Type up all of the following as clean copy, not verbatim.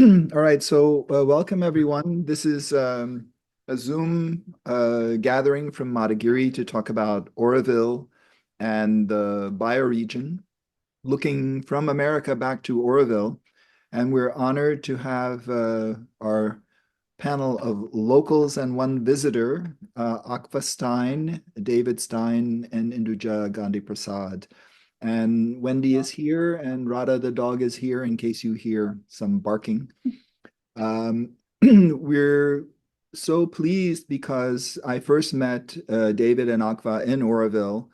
All right, so welcome everyone. This is a Zoom gathering from Madagiri to talk about Auroville and the bioregion, looking from America back to Auroville. And we're honored to have our panel of locals and one visitor, Achva Stein, David Stein, and Induja Gandhiprasad. And Wendy is here, and Radha the dog is here in case you hear some barking. We're so pleased because I first met David and Akva in Auroville,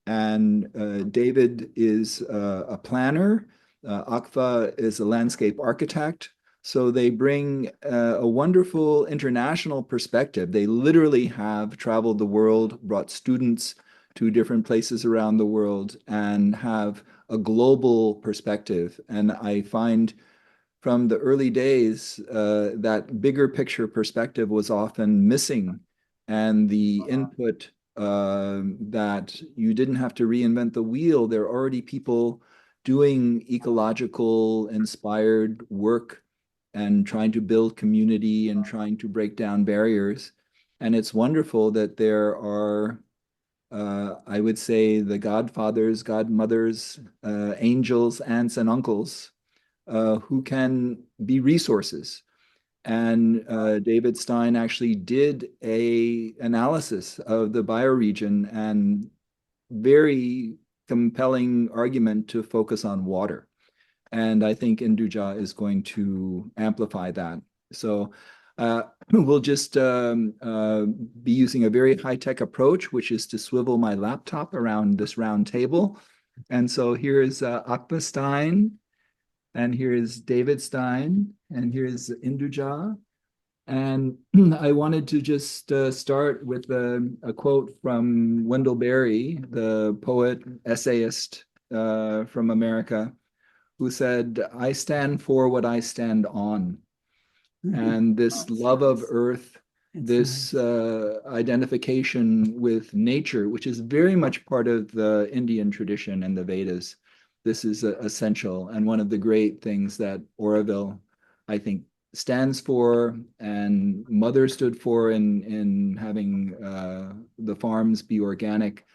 and David is a planner. Akva is a landscape architect. So they bring a wonderful international perspective. They literally have traveled the world, brought students to different places around the world, and have a global perspective. And I find from the early days, that bigger picture perspective was often missing, and the input that you didn't have to reinvent the wheel. There are already people doing ecological inspired work and trying to build community and trying to break down barriers. And it's wonderful that there are, I would say, the godfathers, godmothers, angels, aunts, and uncles who can be resources. And David Stein actually did a analysis of the bioregion and very compelling argument to focus on water. And I think Induja is going to amplify that. So we'll just be using a very high-tech approach, which is to swivel my laptop around this round table. And so here is Achva Stein, and here is David Stein, and here is Induja. And I wanted to just start with a quote from Wendell Berry, the poet, essayist from America, who said, "I stand for what I stand on." And this love of earth, this identification with nature, which is very much part of the Indian tradition and the Vedas, this is essential. And one of the great things that Auroville, I think, stands for and Mother stood for in having the farms be organic,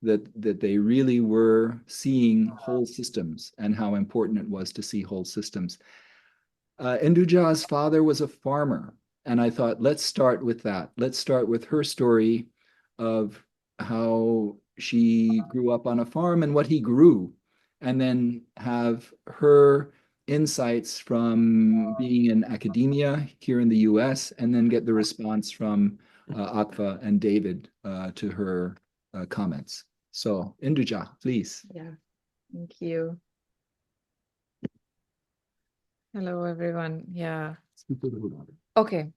that they really were seeing whole systems and how important it was to see whole systems. Induja's father was a farmer, and I thought, let's start with that. Let's start with her story of how she grew up on a farm and what he grew, and then have her insights from being in academia here in the US, and then get the response from Akva and David to her comments. So, Induja, please. Yeah, thank you. Hello, everyone. Yeah. Okay.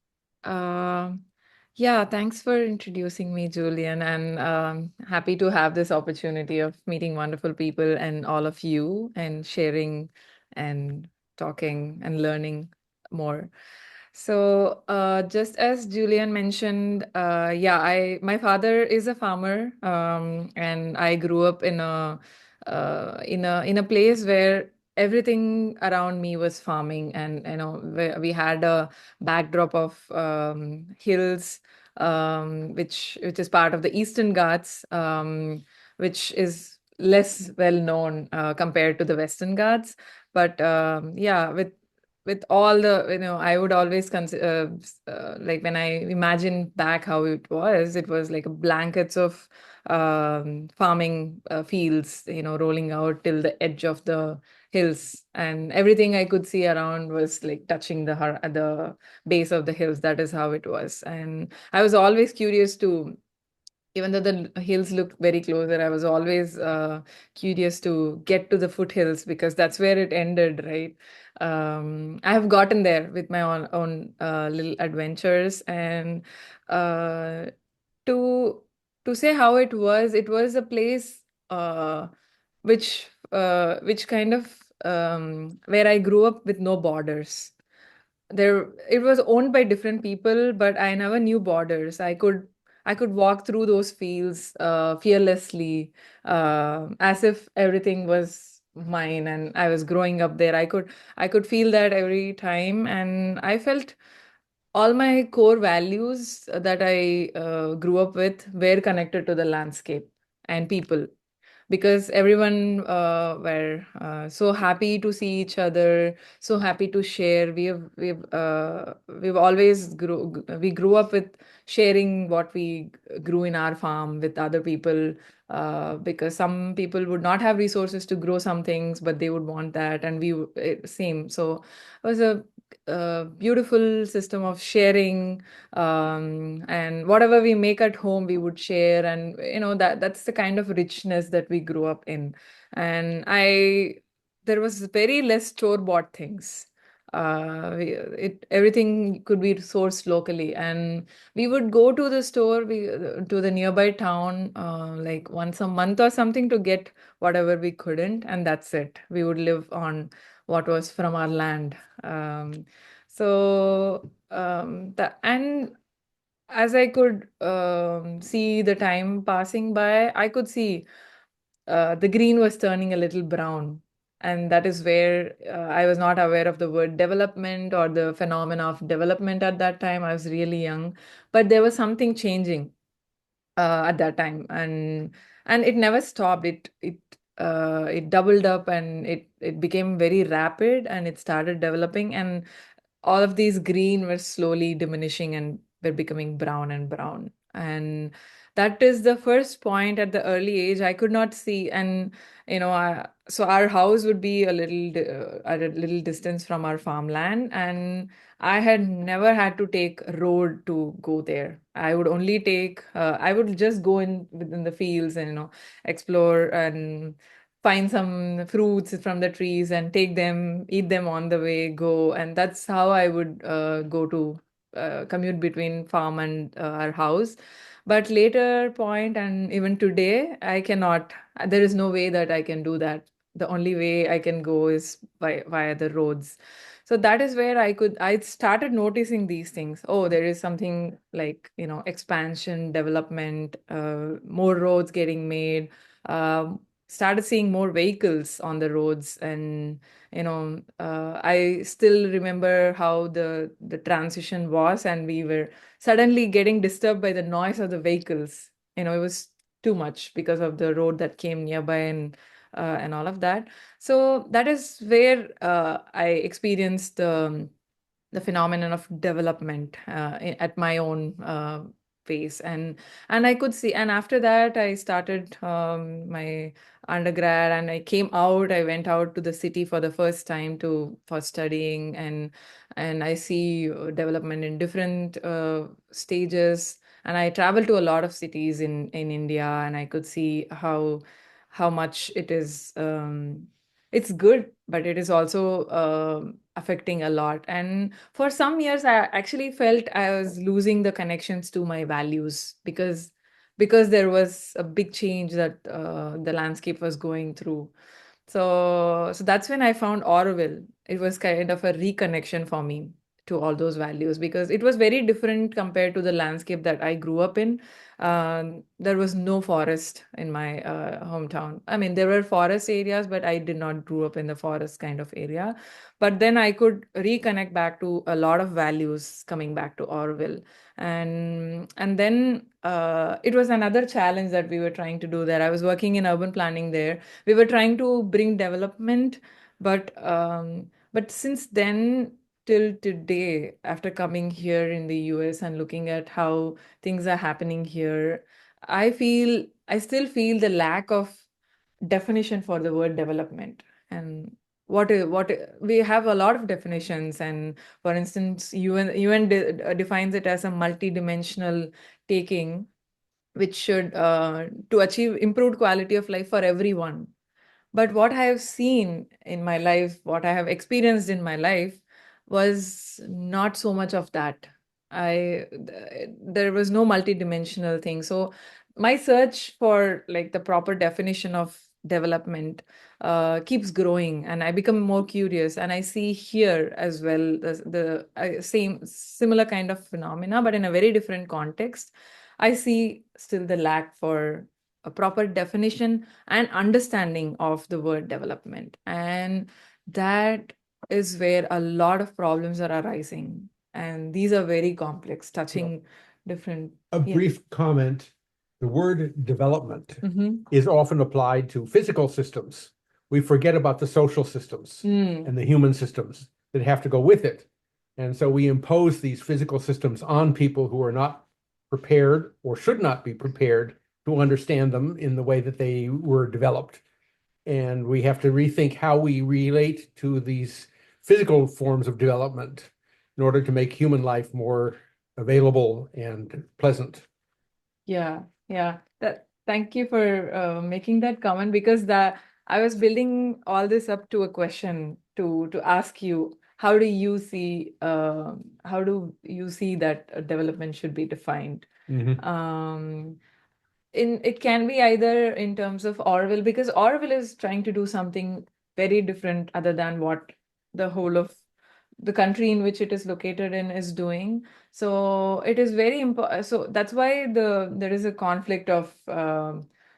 Yeah, thanks for introducing me, Julian, and happy to have this opportunity of meeting wonderful people and all of you and sharing and talking and learning more. So, just as Julian mentioned, yeah, my father is a farmer, and I grew up in a place where everything around me was farming, and we had a backdrop of hills, which is part of the Eastern Ghats, which is less well known compared to the Western Ghats. But yeah, with all the, I would always consider, like when I imagine back how it was like blankets of farming fields, rolling out till the edge of the hills, and everything I could see around was like touching the base of the hills. That is how it was. And I was always curious to, even though the hills looked very closer, I was always curious to get to the foothills because that's where it ended, right? I have gotten there with my own little adventures, and uh, to to say how it was a place which kind of where I grew up with no borders. It was owned by different people, but I never knew borders. I could walk through those fields fearlessly, as if everything was mine, and I was growing up there. I could feel that every time, and I felt all my core values that I grew up with were connected to the landscape and people, because everyone were so happy to see each other, so happy to share. We've always grew up with sharing what we grew in our farm with other people, because some people would not have resources to grow some things, but they would want that, and same. So it was a beautiful system of sharing, and whatever we make at home we would share, and that's the kind of richness that we grew up in. And I there was very less store bought things. Everything could be sourced locally, and we would go to the store, to the nearby town, like once a month or something, to get whatever we couldn't, and that's it. We would live on what was from our land. And as I could see the time passing by, I could see the green was turning a little brown. And that is where I was not aware of the word development or the phenomena of development at that time. I was really young, but there was something changing at that time, and it never stopped. It doubled up, and it became very rapid, and it started developing, and all of these green were slowly diminishing and were becoming brown and brown. And that is the first point. At the early age I could not see. And so our house would be at a little distance from our farmland, and I had never had to take road to go there. I would just go in within the fields and explore and find some fruits from the trees and take them, eat them on the way, go. And that's how I would go to commute between farm and our house. But later point, and even today, I cannot, there is no way that I can do that. The only way I can go is via the roads. So that is where I started noticing these things. Oh, there is something like, expansion, development, more roads getting made, started seeing more vehicles on the roads. And I still remember how the transition was, and we were suddenly getting disturbed by the noise of the vehicles. It was too much because of the road that came nearby, and all of that. So that is where I experienced the phenomenon of development at my own pace. And I could see. And after that I started my undergrad, and I went out to the city for the first time to for studying. And I see development in different stages. And I traveled to a lot of cities in India, and I could see how much it is. It's good, but it is also affecting a lot. And for some years, I actually felt I was losing the connections to my values, because there was a big change that the landscape was going through. So that's when I found Auroville. It was kind of a reconnection for me to all those values, because it was very different compared to the landscape that I grew up in. There was no forest in my hometown. I mean, there were forest areas, but I did not grow up in the forest kind of area. But then I could reconnect back to a lot of values coming back to Auroville. And then it was another challenge that we were trying to do there. I was working in urban planning there. We were trying to bring development, but since then till today, after coming here in the US and looking at how things are happening here, I still feel the lack of definition for the word development. And we have a lot of definitions. And for instance, UN defines it as a multidimensional taking, which should to achieve improved quality of life for everyone. But what I have seen in my life, what I have experienced in my life, was not so much of that. There was no multidimensional thing. So my search for like the proper definition of development keeps growing, and I become more curious. And I see here as well the same similar kind of phenomena, but in a very different context. I see still the lack for a proper definition and understanding of the word development. And that is where a lot of problems are arising. And these are very complex, touching different. A brief comment. The word development Mm-hmm. is often applied to physical systems. We forget about the social systems and the human systems that have to go with it. And so we impose these physical systems on people who are not prepared or should not be prepared to understand them in the way that they were developed. And we have to rethink how we relate to these physical forms of development in order to make human life more available and pleasant. Yeah, yeah. Thank you for making that comment, because I was building all this up to a question to ask you, how do you see that development should be defined? Mhm. It can be either in terms of Auroville, because Auroville is trying to do something very different other than what the whole of the country in which it is located in is doing. So it is very important. So that's why there is a conflict of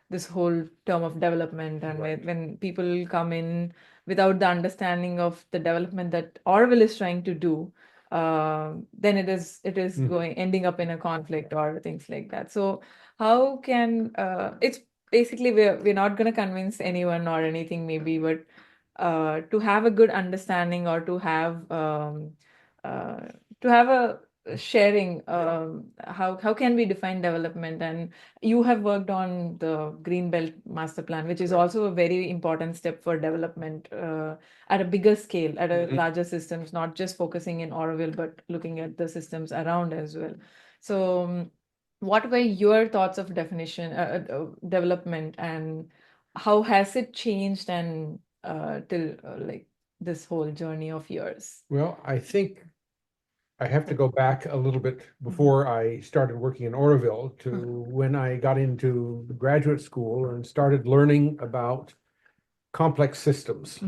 this whole term of development, and Right. when people come in without the understanding of the development that Orwell is trying to do, then it is ending up in a conflict or things like that. So how can it's basically, we're not going to convince anyone or anything maybe, but to have a good understanding, or uh, to have a sharing, how can we define development? And you have worked on the Green Belt Master Plan, which is also a very important step for development at a bigger scale, at a larger systems, not just focusing in Auroville, but looking at the systems around as well. So what were your thoughts of definition, development, and how has it changed and till like this whole journey of yours? Well, I think I have to go back a little bit before I started working in Auroville to when I got into graduate school and started learning about complex systems.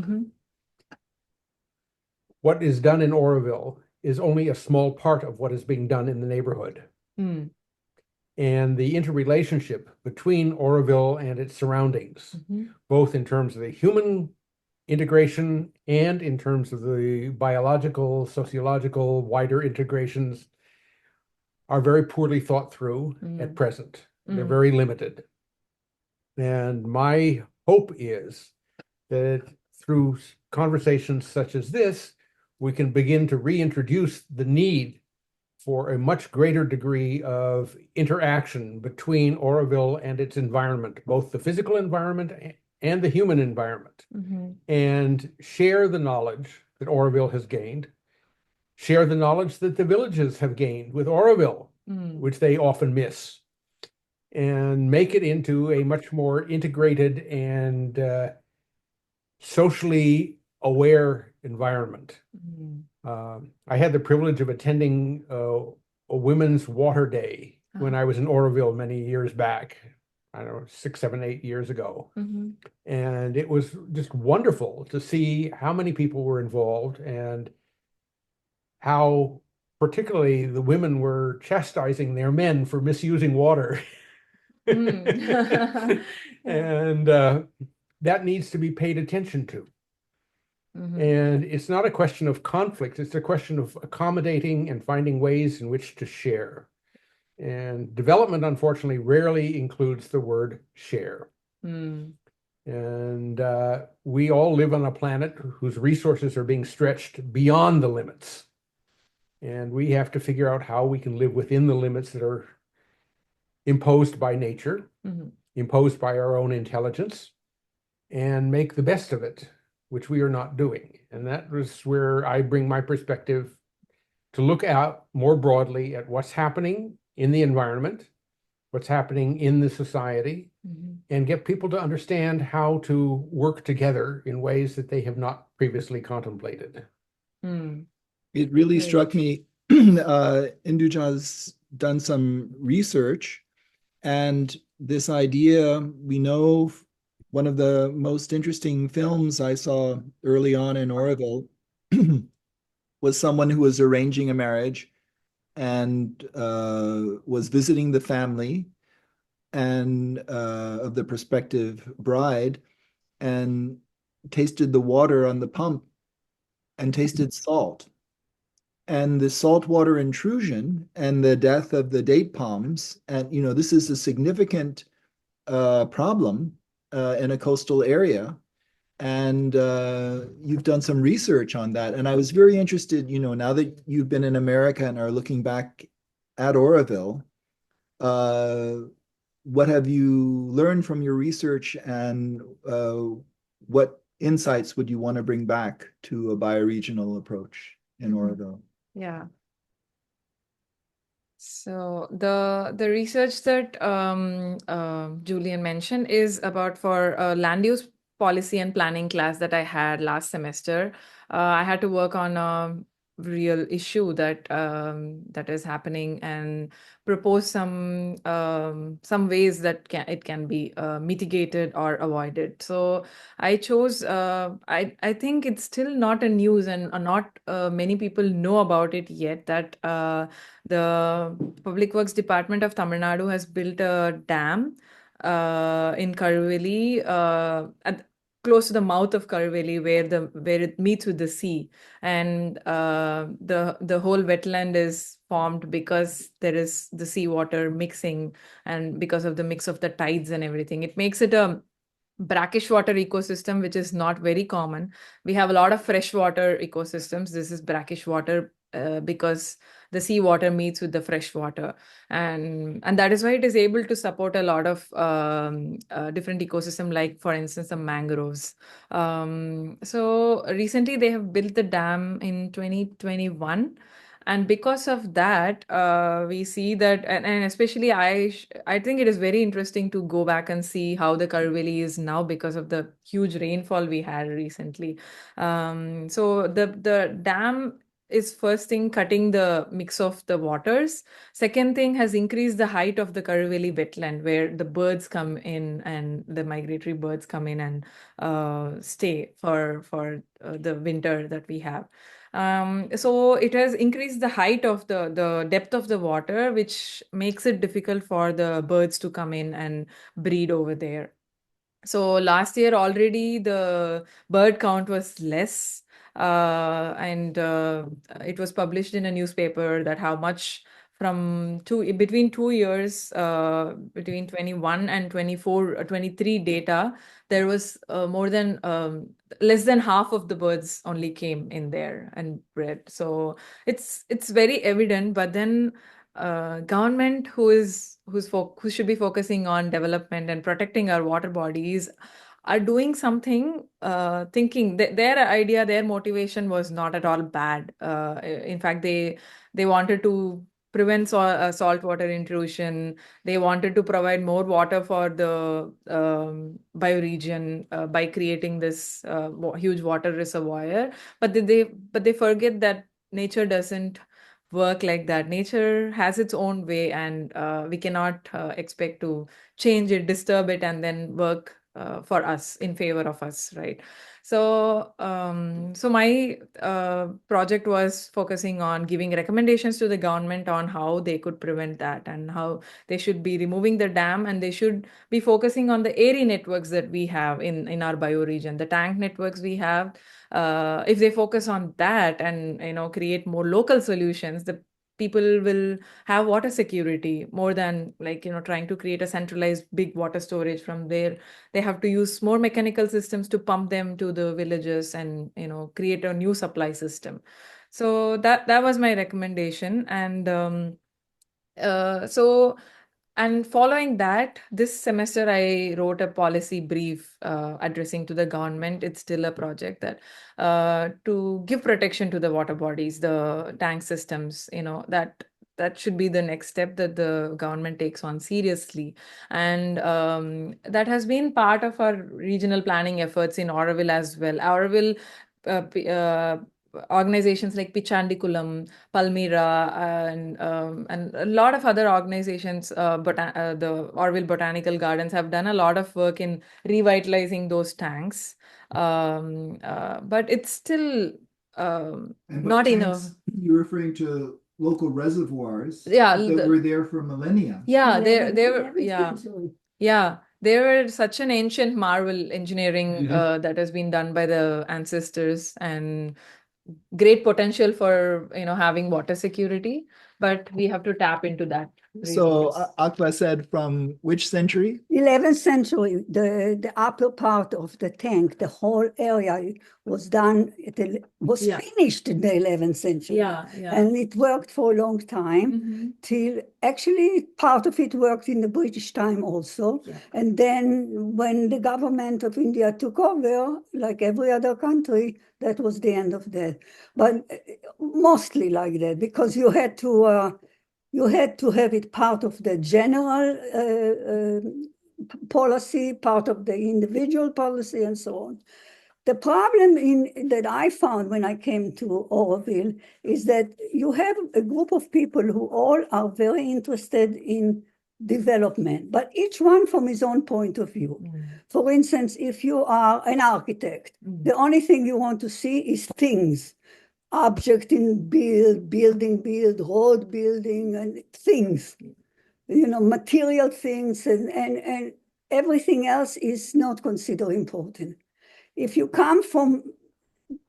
What is done in Auroville is only a small part of what is being done in the neighborhood. And the interrelationship between Auroville and its surroundings, both in terms of the human integration and in terms of the biological, sociological, wider integrations, are very poorly thought through at present. They're very limited. And my hope is that through conversations such as this, we can begin to reintroduce the need for a much greater degree of interaction between Auroville and its environment, both the physical environment and the human environment, and share the knowledge that Auroville has gained, share the knowledge that the villages have gained with Auroville, which they often miss, and make it into a much more integrated and socially aware environment. I had the privilege of attending a Women's Water Day when I was in Auroville many years back. I don't know, 6, 7, 8 years ago. And it was just wonderful to see how many people were involved and how particularly the women were chastising their men for misusing water. And that needs to be paid attention to. And it's not a question of conflict, it's a question of accommodating and finding ways in which to share. And development, unfortunately, rarely includes the word share. And we all live on a planet whose resources are being stretched beyond the limits. And we have to figure out how we can live within the limits that are imposed by nature, imposed by our own intelligence, and make the best of it, which we are not doing. And that was where I bring my perspective to look out more broadly at what's happening in the environment, what's happening in the society, and get people to understand how to work together in ways that they have not previously contemplated. It really struck me, Induja's done some research, and this idea, we know one of the most interesting films I saw early on in Auroville was someone who was arranging a marriage and was visiting the family. and of the prospective bride, and tasted the water on the pump and tasted salt. And the saltwater intrusion and the death of the date palms, and this is a significant problem in a coastal area. And you've done some research on that. And I was very interested, now that you've been in America and are looking back at Auroville, uh, what have you learned from your research, and what insights would you want to bring back to a bioregional approach in Auroville? Yeah. So the research that Julian mentioned is about for land use policy and planning class that I had last semester. I had to work on a real issue that is happening and propose some ways that it can be mitigated or avoided. So I chose I think it's still not a news, and not many people know about it yet, that the Public Works Department of Tamil Nadu has built a dam in Karuveli, close to the mouth of Karuveli, where it meets with the sea, and the whole wetland is formed because there is the seawater mixing, and because of the mix of the tides and everything, it makes it a brackish water ecosystem, which is not very common. We have a lot of freshwater ecosystems. This is brackish water because the seawater meets with the fresh water, and that is why it is able to support a lot of different ecosystem, like for instance the mangroves. So recently they have built the dam in 2021, and because of that we see that, and especially I think it is very interesting to go back and see how the Karuveli is now because of the huge rainfall we had recently. So the dam is first thing cutting the mix of the waters. Second thing has increased the height of the Karuveli wetland, where the birds come in, and the migratory birds come in and stay for the winter that we have. So it has increased the height of the depth of the water, which makes it difficult for the birds to come in and breed over there. So last year already the bird count was less, and it was published in a newspaper that how much between 2 years, between 21 and 24, 23 data, there was more than less than half of the birds only came in there and bred. So it's very evident, but then government who should be focusing on development and protecting our water bodies are doing something, thinking that their motivation was not at all bad. In fact, they wanted to prevent saltwater intrusion. They wanted to provide more water for the bioregion by creating this huge water reservoir. But they forget that nature doesn't work like that. Nature has its own way, and we cannot expect to change it, disturb it, and then work for us, in favor of us, right? So my project was focusing on giving recommendations to the government on how they could prevent that, and how they should be removing the dam, and they should be focusing on the area networks that we have in our bioregion, the tank networks we have. If they focus on that and create more local solutions, the people will have water security more than trying to create a centralized big water storage from there. They have to use more mechanical systems to pump them to the villages and create a new supply system. So that was my recommendation. And following that, this semester I wrote a policy brief addressing to the government. It's still a project that to give protection to the water bodies, the tank systems, that should be the next step that the government takes on seriously. And that has been part of our regional planning efforts in Auroville as well. Auroville, organizations like Pichandikulam, Palmyra, and a lot of other organizations, the Orville Botanical Gardens have done a lot of work in revitalizing those tanks. But it's still not enough. You're referring to local reservoirs Yeah, that were there for millennia. Yeah, they were 11th yeah. century. Yeah, they were such an ancient marvel engineering that has been done by the ancestors, and great potential for having water security, but we have to tap into that So resource. Achva said from which century? 11th century, the upper part of the tank, the whole area was done, was Yeah. finished in the 11th century. Yeah. And it worked for a long time Mhm. till actually part of it worked in the British time also. Yeah. And then when the government of India took over, like every other country, that was the end of that. But mostly like that, because you had to have it part of the general policy, part of the individual policy, and so on. The problem that I found when I came to Auroville is that you have a group of people who all are very interested in development, but each one from his own point of view. For instance, if you are an architect, the only thing you want to see is things. Object in building, road building, and things, material things, and everything else is not considered important. If you come from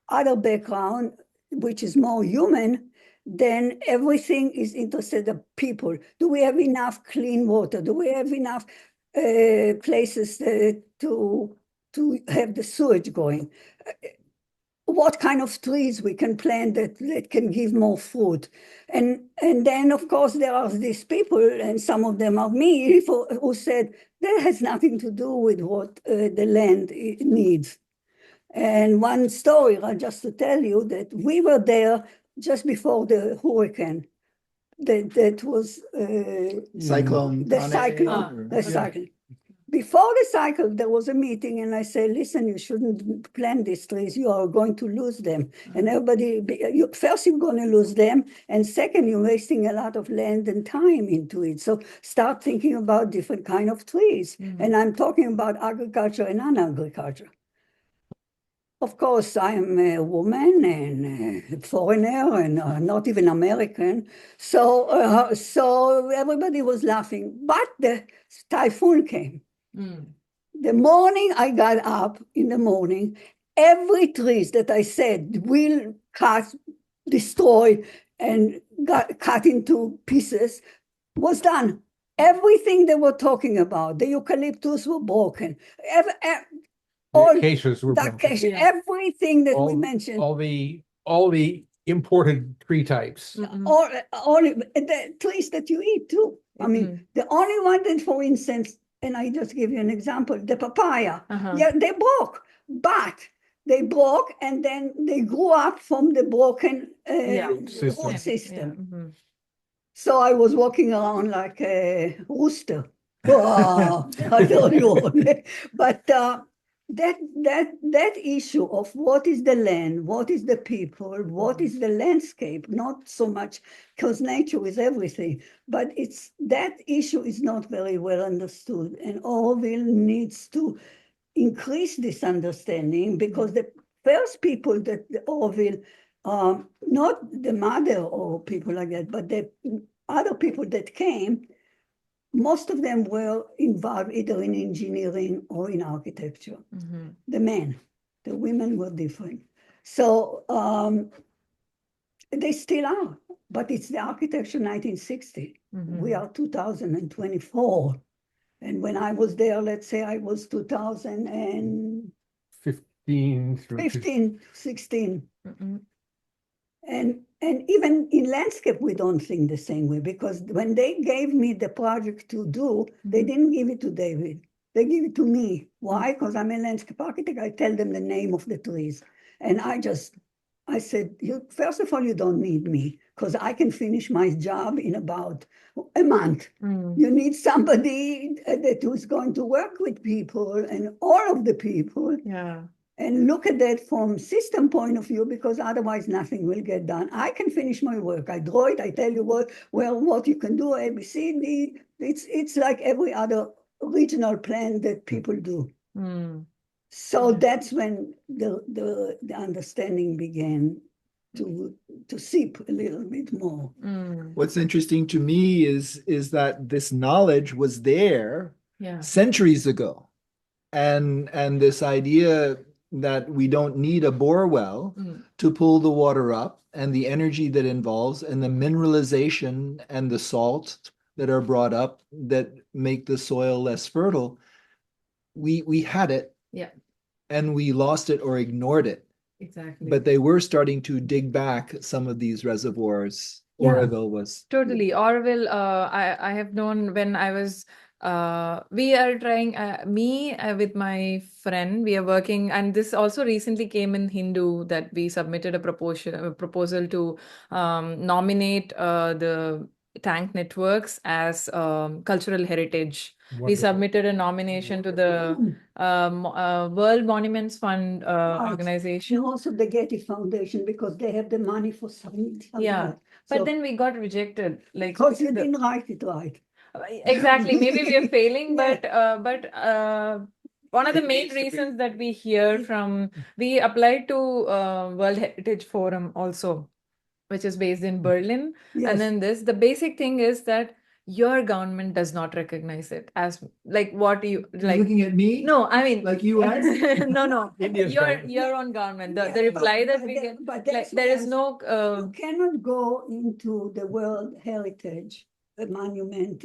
other background, which is more human, then everything is interested in people. Do we have enough clean water? Do we have enough places to have the sewage going? What kind of trees we can plant that can give more fruit. And then, of course, there are these people, and some of them are me, who said, that has nothing to do with what the land needs. And one story, just to tell you, that we were there just before the hurricane. That was Cyclone. the Tane, cyclone. The or- cyclone. Before the cycle, there was a meeting, and I said, listen, you shouldn't plant these trees. You are going to lose them. And everybody, first you're going to lose them, and second, you're wasting a lot of land and time into it. So start thinking about different kind of trees. And I'm talking about agriculture and non-agriculture. Of course, I'm a woman and a foreigner and not even American. So everybody was laughing, but the typhoon came. The morning I got up in the morning, every trees that I said will cut, destroy, and got cut into pieces was done. Everything they were talking about, the eucalyptus were broken. The acacias were the broken. acacia, everything that we All- mentioned. All the imported tree types. All the trees that you eat too. I mean, the only one that, for instance, and I just give you an example, the papaya. Yeah, they broke, but they broke and then they grew up from the broken root system. So I was walking around like a rooster. Oh, I don't know. But that issue of what is the land, what is the people, what is the landscape, not so much because nature is everything, but it's that issue is not very well understood, and Auroville needs to increase this understanding, because the first people that Auroville, not the mother or people like that, but the other people that came, most of them were involved either in engineering or in architecture. The men, the women were different. So they still are, but it's the architecture 1960. We are 2024. And when I was there, let's say I was 2015 15 through 16. And even in landscape, we don't think the same way, because when they gave me the project to do, they didn't give it to David. They give it to me. Why? Because I'm a landscape architect. I tell them the name of the trees. And I said, first of all, you don't need me, because I can finish my job in about a month. You need somebody that who's going to work with people and all of the people. Yeah. And look at that from system point of view, because otherwise nothing will get done. I can finish my work. I draw it. I tell you what you can do, A, B, C, D. It's like every other regional plan that people do. So that's when the understanding began to sip a little bit more. What's interesting to me is that this knowledge was there centuries ago. And this idea that we don't need a bore well to pull the water up, and the energy that involves, and the mineralization and the salts that are brought up that make the soil less fertile, we had it, and we lost it or ignored it. Exactly. But they were starting to dig back some of these reservoirs. Auroville was. Totally. Auroville, I have known when I was, we are trying, with my friend, we are working, and this also recently came in Hindu, that we submitted a proposal to nominate the tank networks as cultural heritage. We submitted a nomination to the World Monuments Fund organization. And also the Getty Foundation, because they have the money for submitting. But then we got rejected. Because you didn't write it right. Exactly. Maybe we are failing, but one of the main reasons that we hear from, we applied to World Heritage Forum also, which is based in Berlin. And then the basic thing is that your government does not recognize it as what you like. You're looking at me? No, I mean like US? no. Your own government. The reply that we get, there is no. You cannot go into the World Heritage Monument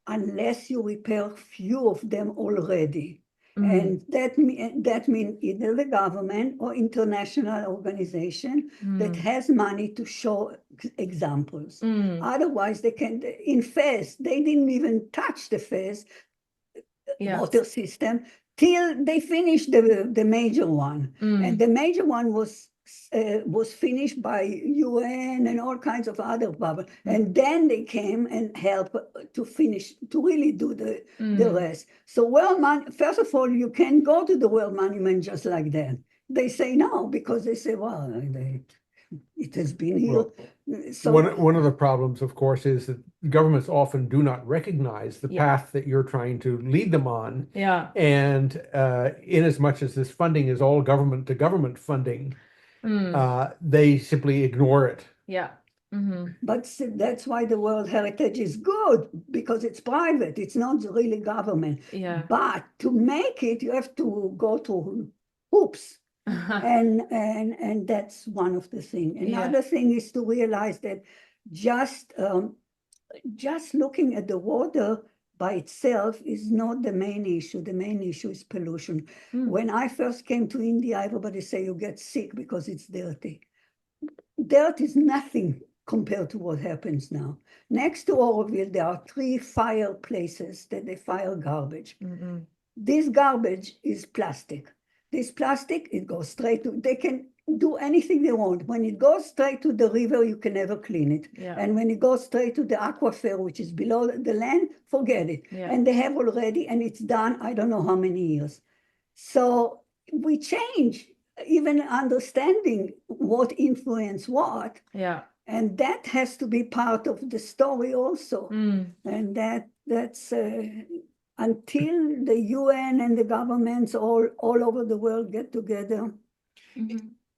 unless you repair few of them already. And that means either the government or international organization that has money to show examples. Otherwise, they can, in Fez, they didn't even touch the Fez water system till they finished the major one. And the major one was finished by UN and all kinds of other bubbles. And then they came and helped to finish, to really do the rest. So first of all, you can go to the World Monument just like that. They say no, because they say, well, it has been here. So one of the problems, of course, is that governments often do not recognize the path that you're trying to lead them on. And in as much as this funding is all government to government funding, they simply ignore it. But that's why the World Heritage is good, because it's private. It's not really government. But to make it, you have to go to hoops. And that's one of the things. Another thing is to realize that just looking at the water by itself is not the main issue. The main issue is pollution. When I first came to India, everybody say you get sick because it's dirty. Dirt is nothing compared to what happens now. Next to Auroville, there are 3 fire places that they fire garbage. This garbage is plastic. This plastic, it goes straight to, they can do anything they want. When it goes straight to the river, you can never clean it. And when it goes straight to the aquifer, which is below the land, forget it. And they have already, and it's done, I don't know how many years. So we change, even understanding what influence what. And that has to be part of the story also. And that's until the UN and the governments all over the world get together.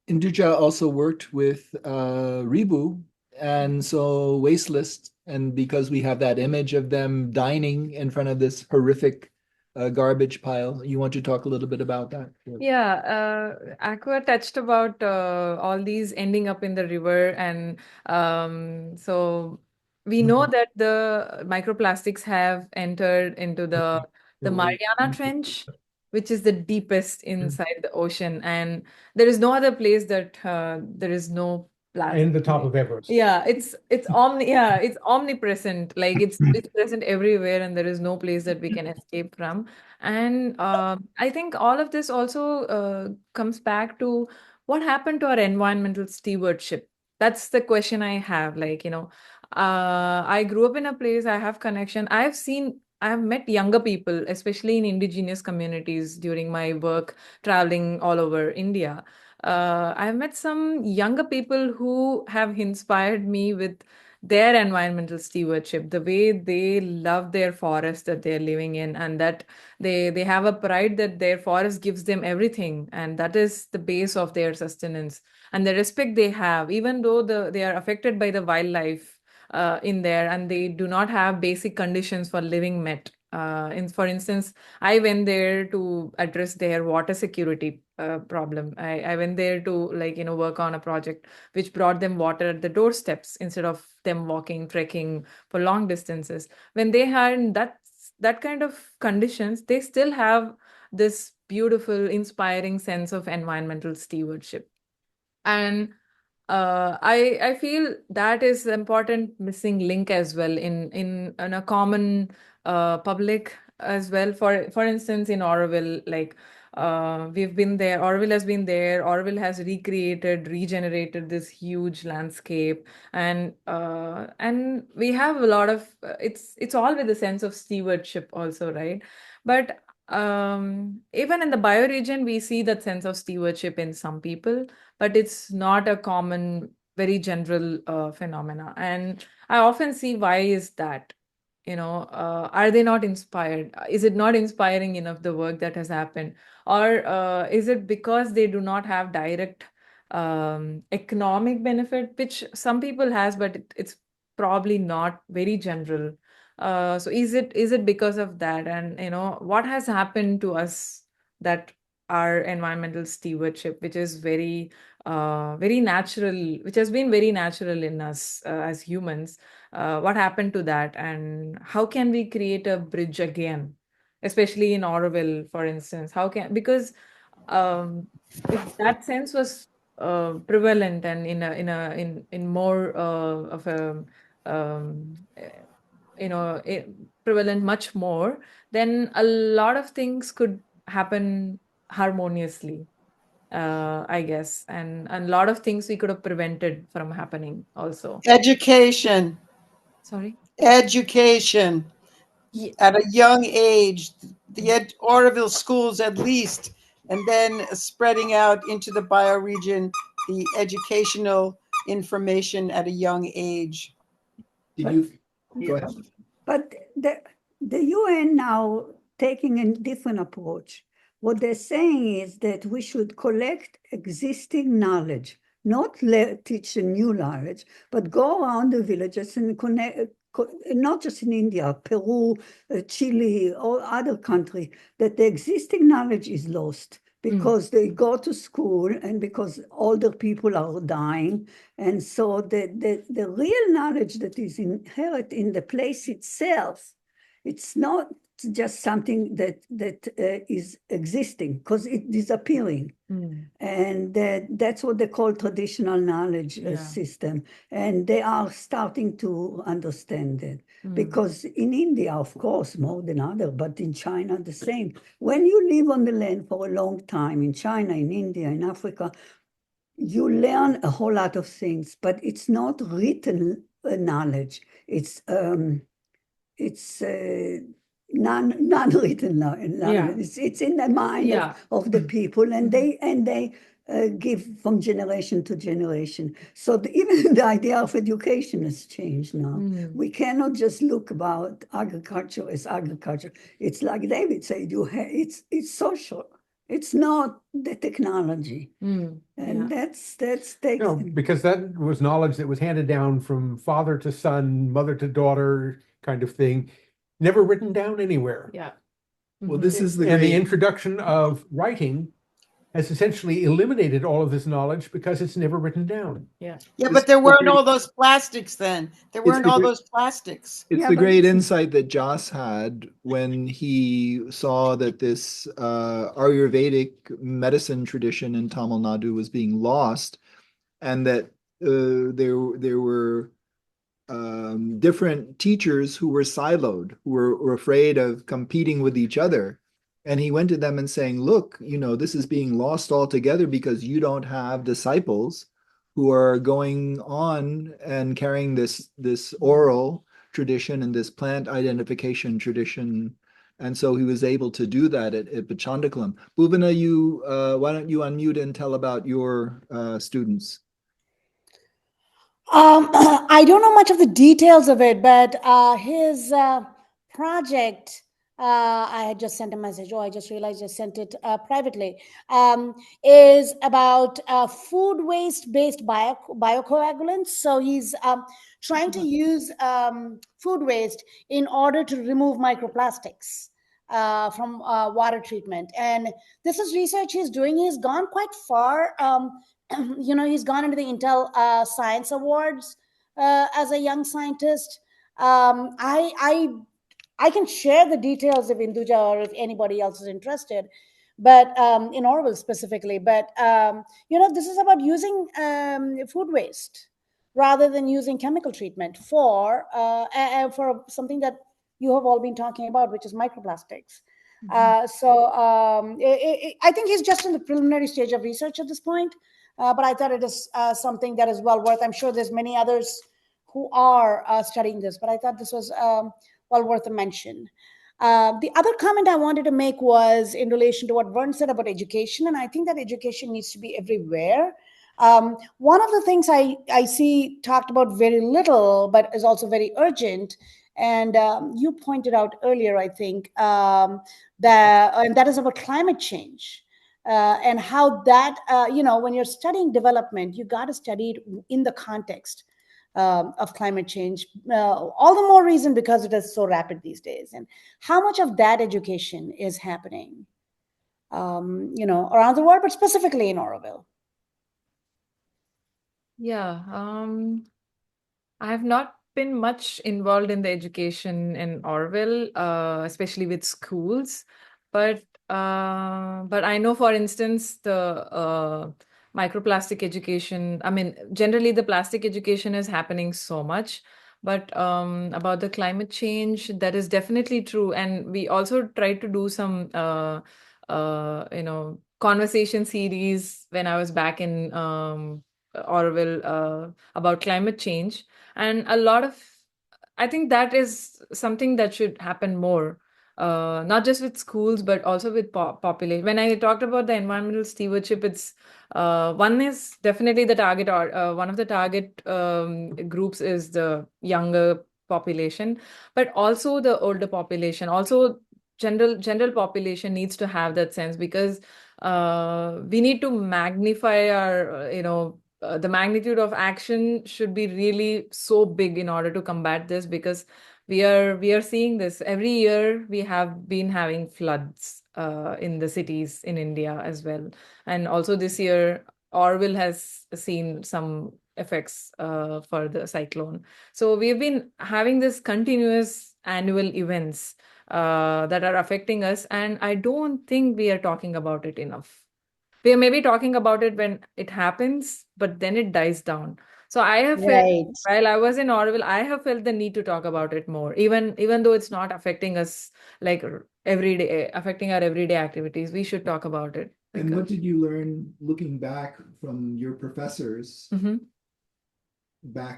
Induja also worked with Ribu, and so Wasteless, and because we have that image of them dining in front of this horrific garbage pile, you want to talk a little bit about that? Aqua touched about all these ending up in the river, and so we know that the microplastics have entered into the Mariana Trench, which is the deepest inside the ocean, and there is no other place that there is no plastic. And the top of Everest. It's omnipresent. Like it's present everywhere, and there is no place that we can escape from. And I think all of this also comes back to what happened to our environmental stewardship. That's the question I have. I grew up in a place, I have connection. I have met younger people, especially in indigenous communities during my work traveling all over India. I've met some younger people who have inspired me with their environmental stewardship, the way they love their forest that they're living in, and that they have a pride that their forest gives them everything, and that is the base of their sustenance. and the respect they have, even though they are affected by the wildlife in there, and they do not have basic conditions for living met. For instance, I went there to address their water security problem. I went there to work on a project which brought them water at the doorsteps instead of them walking, trekking for long distances. When they had that kind of conditions, they still have this beautiful, inspiring sense of environmental stewardship. And I feel that is important missing link as well in a common public as well. For instance, in Auroville, we've been there. Auroville has been there. Auroville has regenerated this huge landscape, and we have a lot of. It's all with a sense of stewardship also, right? But even in the bioregion, we see that sense of stewardship in some people, but it's not a common, very general phenomena. And I often see, why is that? Are they not inspired? Is it not inspiring enough, the work that has happened? Or is it because they do not have direct economic benefit, which some people has, but it's probably not very general. So is it because of that? And what has happened to us, that our environmental stewardship, which is very natural, which has been very natural in us as humans, what happened to that, and how can we create a bridge again, especially in Auroville, for instance? Because if that sense was prevalent and in more of a prevalent much more, then a lot of things could happen harmoniously, I guess, and a lot of things we could have prevented from happening also. Education. Sorry? Education. Yeah. At a young age, the Auroville schools at least, and then spreading out into the bioregion, the educational information at a young age. Go ahead. But the UN now taking a different approach. What they're saying is that we should collect existing knowledge, not teach a new knowledge, but go around the villages and connect, not just in India, Peru, Chile, or other countries, that the existing knowledge is lost because they go to school and because older people are dying. And so the real knowledge that is inherent in the place itself, it's not just something that is existing, because it's disappearing. And that's what they call traditional knowledge system. And they are starting to understand it. Because in India, of course, more than other, but in China, the same. When you live on the land for a long time, in China, in India, in Africa, you learn a whole lot of things, but it's not written knowledge. It's non-written knowledge. Yeah. It's in the mind Yeah. of the people, and they give from generation to generation. So even the idea of education has changed now. We cannot just look about agriculture as agriculture. It's like David said, it's social. It's not the technology. And that's No, because that was knowledge that was handed down from father to son, mother to daughter kind of thing, never written down anywhere. Yeah. Well, this is And the introduction of writing has essentially eliminated all of this knowledge because it's never written down. Yeah, but there weren't all those plastics then. There weren't all those plastics. It's the great insight that Joss had when he saw that this Ayurvedic medicine tradition in Tamil Nadu was being lost, and that there were different teachers who were siloed, who were afraid of competing with each other. And he went to them and saying, look, this is being lost altogether because you don't have disciples who are going on and carrying this oral tradition and this plant identification tradition. And so he was able to do that at Pachandakalam. Bhuvana, why don't you unmute and tell about your students? I don't know much of the details of it, but his project I had just sent a message. Oh, I just realized I sent it privately. Is about food waste based biocoagulants. So he's trying to use food waste in order to remove microplastics from water treatment. And this is research he's doing. He's gone quite far. He's gone into the Intel Science Awards as a young scientist. I can share the details of Induja or if anybody else is interested, but in Auroville specifically. But this is about using food waste rather than using chemical treatment for something that you have all been talking about, which is microplastics. I think he's just in the preliminary stage of research at this point, but I thought it is something that is well worth. I'm sure there's many others who are studying this, but I thought this was well worth a mention. The other comment I wanted to make was in relation to what Vern said about education, and I think that education needs to be everywhere. One of the things I see talked about very little, but is also very urgent, and you pointed out earlier, I think, that is about climate change. And how that, when you're studying development, you got to study it in the context of climate change. All the more reason because it is so rapid these days. And how much of that education is happening, around the world, but specifically in Auroville? Yeah, I have not been much involved in the education in Auroville, especially with schools. But I know, for instance, the microplastic education. I mean, generally the plastic education is happening so much. But about the climate change, that is definitely true. And we also tried to do some, conversation series when I was back in Auroville about climate change. And I think that is something that should happen more, not just with schools, but also with population. When I talked about the environmental stewardship, it's one is definitely the target, or one of the target groups is the younger population, but also the older population. Also, general population needs to have that sense, because we need to magnify our, the magnitude of action should be really so big in order to combat this, because we are seeing this every year. We have been having floods in the cities in India as well, and also this year Orville has seen some effects for the cyclone. So we've been having this continuous annual events that are affecting us, and I don't think we are talking about it enough. We are maybe talking about it when it happens, but then it dies down. So I have felt, Right. while I was in Orville, I have felt the need to talk about it more, even though it's not affecting us like every day, affecting our everyday activities. We should talk about it. And what did you learn looking back from your professors?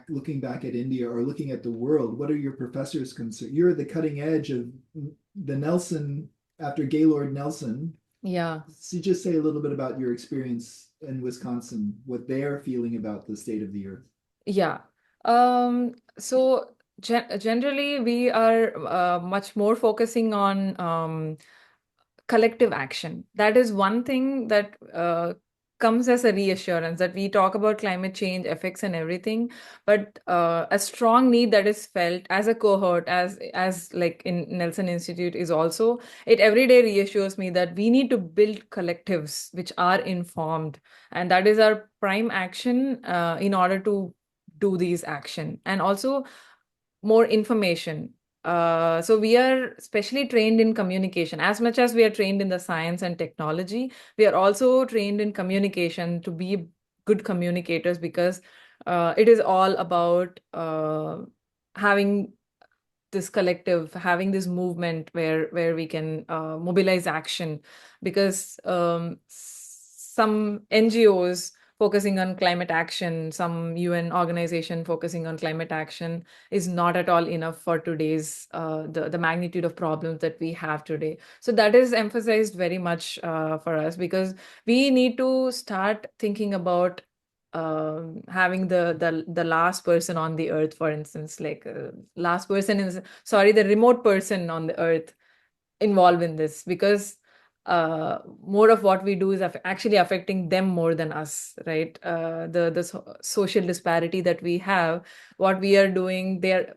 Looking back at India or looking at the world, what are your professors concerned? You're at the cutting edge of the Nelson, after Gaylord Nelson. Yeah. So just say a little bit about your experience in Wisconsin, what they're feeling about the state of the earth. Yeah. So generally, we are much more focusing on collective action. That is one thing that comes as a reassurance, that we talk about climate change effects and everything, but a strong need that is felt as a cohort, as like in Nelson Institute is also, it every day reassures me that we need to build collectives which are informed, and that is our prime action in order to do these action, and also more information. So we are specially trained in communication. As much as we are trained in the science and technology, we are also trained in communication to be good communicators, because it is all about having this collective, having this movement where we can mobilize action, because some NGOs focusing on climate action, some UN organization focusing on climate action is not at all enough for today's the magnitude of problems that we have today. So that is emphasized very much for us, because we need to start thinking about having the last person on the earth, for instance, like last person is, sorry, the remote person on the earth involved in this, because more of what we do is actually affecting them more than us, right? The social disparity that we have, what we are doing there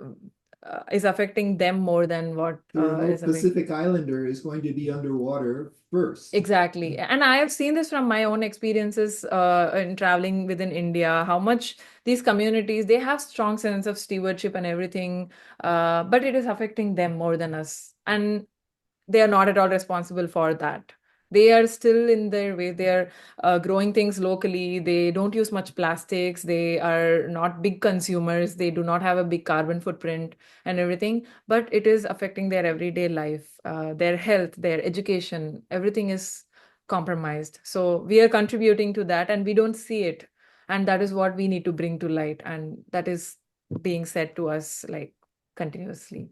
is affecting them more than what is affecting. Pacific Islander is going to be underwater first. Exactly. And I have seen this from my own experiences in traveling within India, how much these communities, they have strong sense of stewardship and everything, but it is affecting them more than us. And they are not at all responsible for that. They are still in their way. They are growing things locally. They don't use much plastics. They are not big consumers. They do not have a big carbon footprint and everything. But it is affecting their everyday life, their health, their education. Everything is compromised. So we are contributing to that, and we don't see it. And that is what we need to bring to light. And that is being said to us like continuously.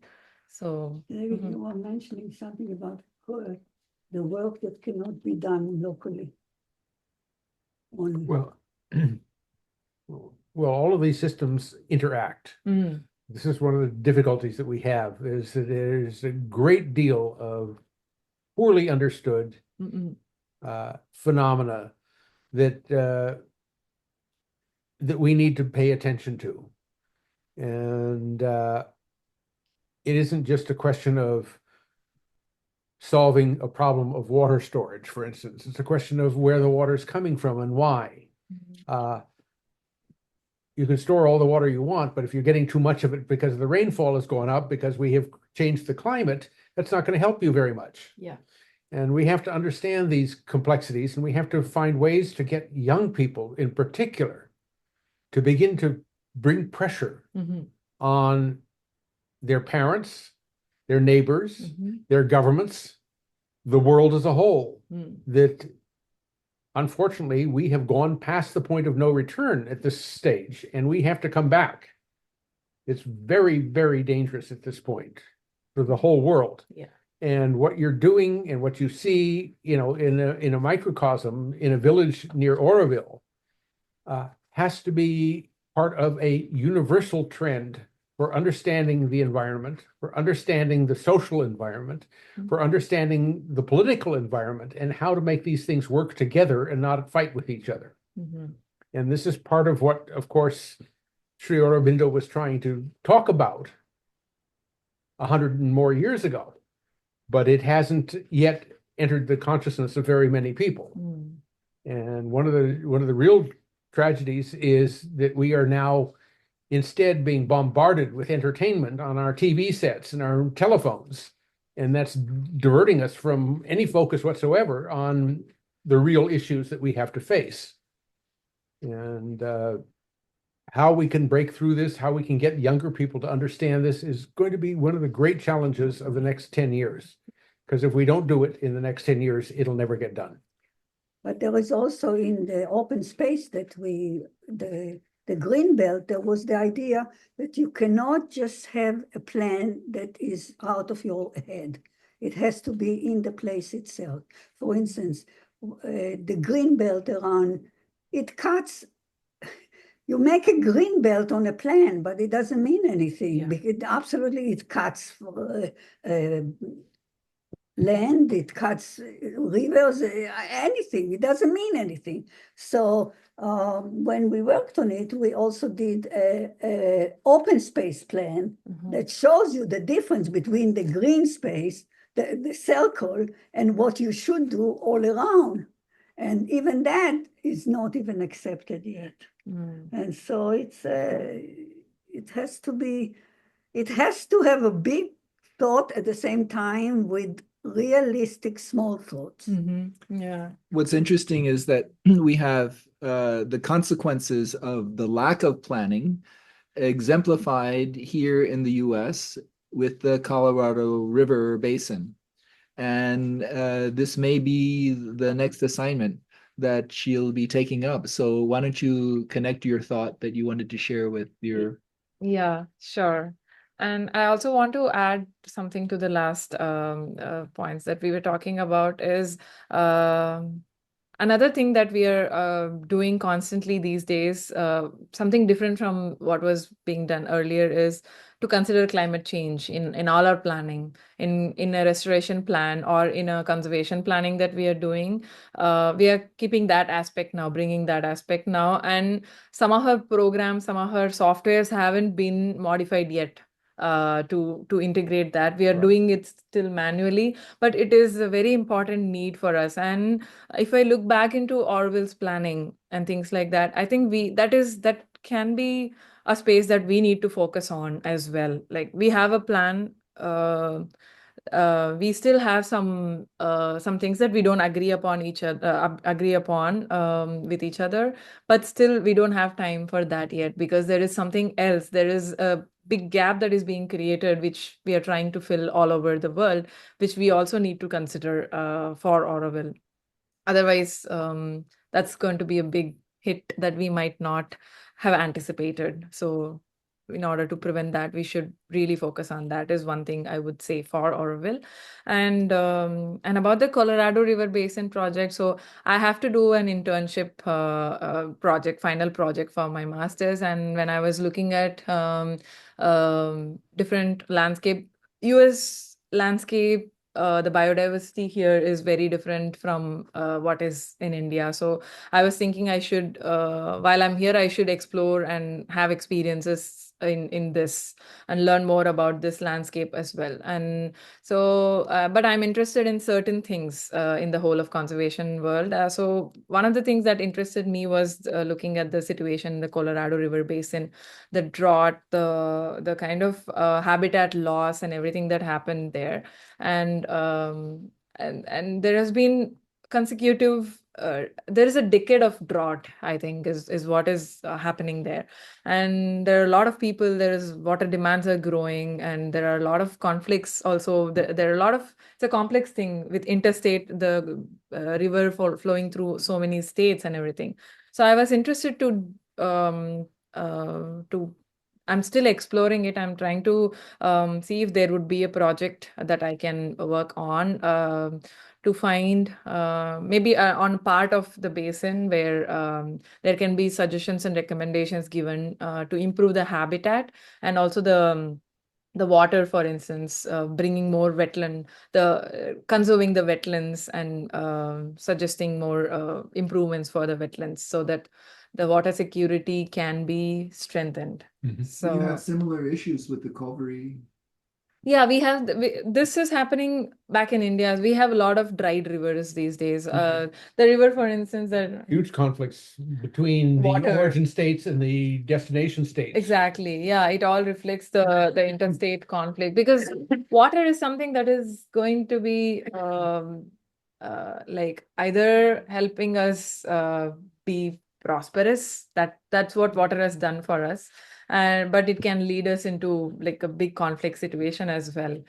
So David, you were mentioning something about the work that cannot be done locally. Well, all of these systems interact. This is one of the difficulties that we have, is that there's a great deal of poorly understood phenomena that we need to pay attention to. And it isn't just a question of solving a problem of water storage, for instance. It's a question of where the water is coming from and why. You can store all the water you want, but if you're getting too much of it because the rainfall is going up because we have changed the climate, that's not going to help you very much. Yeah. And we have to understand these complexities, and we have to find ways to get young people in particular to begin to bring pressure on their parents, their neighbors, their governments, the world as a whole, that unfortunately we have gone past the point of no return at this stage, and we have to come back. It's very, very dangerous at this point for the whole world. Yeah. And what you're doing and what you see, in a microcosm in a village near Auroville has to be part of a universal trend for understanding the environment, for understanding the social environment, for understanding the political environment, and how to make these things work together and not fight with each other. And this is part of what, of course, Sri Aurobindo was trying to talk about 100 and more years ago, but it hasn't yet entered the consciousness of very many people. And one of the real tragedies is that we are now instead being bombarded with entertainment on our TV sets and our telephones. And that's diverting us from any focus whatsoever on the real issues that we have to face. And how we can break through this, how we can get younger people to understand this is going to be one of the great challenges of the next 10 years. Because if we don't do it in the next 10 years, it'll never get done. But there is also in the open space that the green belt, there was the idea that you cannot just have a plan that is out of your head. It has to be in the place itself. For instance, the green belt around, it cuts, you make a green belt on a plan, but it doesn't mean anything. Absolutely, it cuts land, it cuts rivers, anything. It doesn't mean anything. So when we worked on it, we also did a open space plan that shows you the difference between the green space, the circle, and what you should do all around. And even that is not even accepted yet. And so it has to have a big thought at the same time with realistic small thoughts. Yeah. What's interesting is that we have the consequences of the lack of planning exemplified here in the US with the Colorado River Basin. And this may be the next assignment that she'll be taking up. So why don't you connect your thought that you wanted to share with your... Yeah, sure. And I also want to add something to the last points that we were talking about is another thing that we are doing constantly these days, something different from what was being done earlier, is to consider climate change in all our planning, in a restoration plan or in a conservation planning that we are doing. We are keeping that aspect now, bringing that aspect now. And some of our programs, some of our softwares haven't been modified yet to integrate that. We are doing it still manually, but it is a very important need for us. And if I look back into Auroville's planning and things like that, I think that can be a space that we need to focus on as well. Like we have a plan. We still have some things that we don't agree upon with each other, but still we don't have time for that yet because there is something else. There is a big gap that is being created, which we are trying to fill all over the world, which we also need to consider for Auroville. Otherwise, that's going to be a big hit that we might not have anticipated. So in order to prevent that, we should really focus on that is one thing I would say for Auroville. And about the Colorado River Basin project, so I have to do an internship final project for my master's. And when I was looking at different landscape, US landscape, the biodiversity here is very different from what is in India. So I was thinking I should, while I'm here, I should explore and have experiences in this and learn more about this landscape as well. And so, but I'm interested in certain things in the whole of conservation world. So one of the things that interested me was looking at the situation in the Colorado River Basin, the drought, the kind of habitat loss and everything that happened there. And there has been consecutive there is a decade of drought, I think, is what is happening there. And there are a lot of people, there is water demands are growing, and there are a lot of conflicts also. There are a lot of, it's a complex thing with interstate, the river flowing through so many states and everything. So I was interested to I'm still exploring it. I'm trying to see if there would be a project that I can work on to find maybe on part of the basin where there can be suggestions and recommendations given to improve the habitat and also the water, for instance, bringing more wetland, conserving the wetlands and suggesting more improvements for the wetlands so that the water security can be strengthened. So you have similar issues with the Culvery. Yeah, this is happening back in India. We have a lot of dried rivers these days. The river, for instance, that Huge conflicts between the Water. origin states and the destination states. exactly. Yeah, it all reflects the interstate conflict because water is something that is going to be like either helping us be prosperous. That's what water has done for us. But it can lead us into like a big conflict situation as well.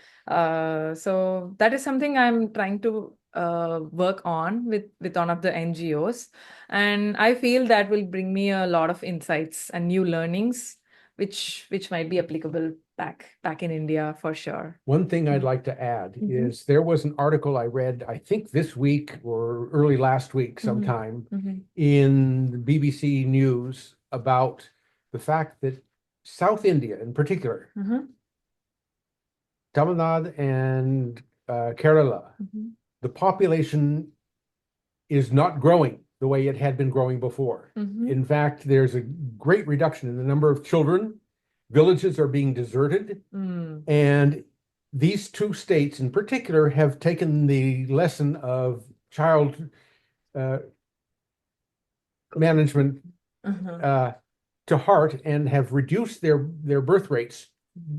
So that is something I'm trying to work on with one of the NGOs. And I feel that will bring me a lot of insights and new learnings, which might be applicable back in India for sure. One thing I'd like to add is there was an article I read, I think this week or early last week sometime in the BBC News about the fact that South India in particular, Tamil Nadu and Kerala, the population is not growing the way it had been growing before. In fact, there's a great reduction in the number of children. Villages are being deserted. And these two states in particular have taken the lesson of child management to heart and have reduced their birth rates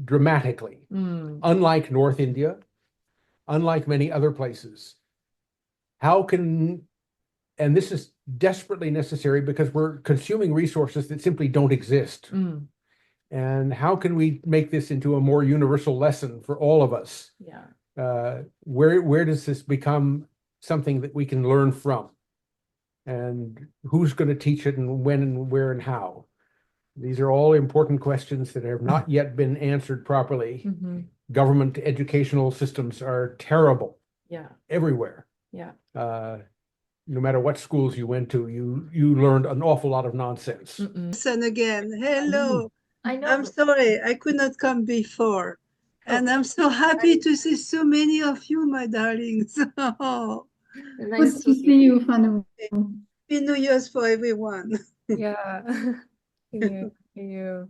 dramatically. Unlike North India, unlike many other places. And this is desperately necessary because we're consuming resources that simply don't exist. And how can we make this into a more universal lesson for all of us? Where does this become something that we can learn from? And who's going to teach it and when and where and how? These are all important questions that have not yet been answered properly. Government educational systems are terrible everywhere. no matter what schools you went to, you learned an awful lot of nonsense. And again, hello. I know. I'm sorry I could not come before. And I'm so happy to see so many of you, my darlings. Oh, Nice to see you, Fanu. Happy New Year's for everyone. Yeah. Yeah. Yeah.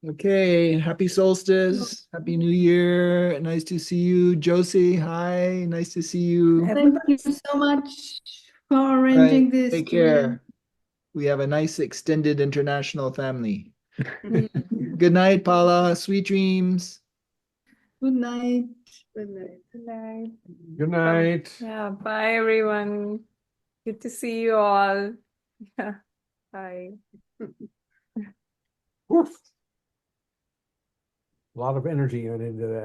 Okay, happy solstice, happy new year. Nice to see you. Josie, hi, nice to see you. Thank you so much for All arranging right, this. take care. We have a nice extended international family. Good night, Paula. Sweet dreams. Good night. Good night. Good night. Good night. Yeah. Bye, everyone. Good to see you all. Yeah. Bye. Woof. A lot of energy went into that.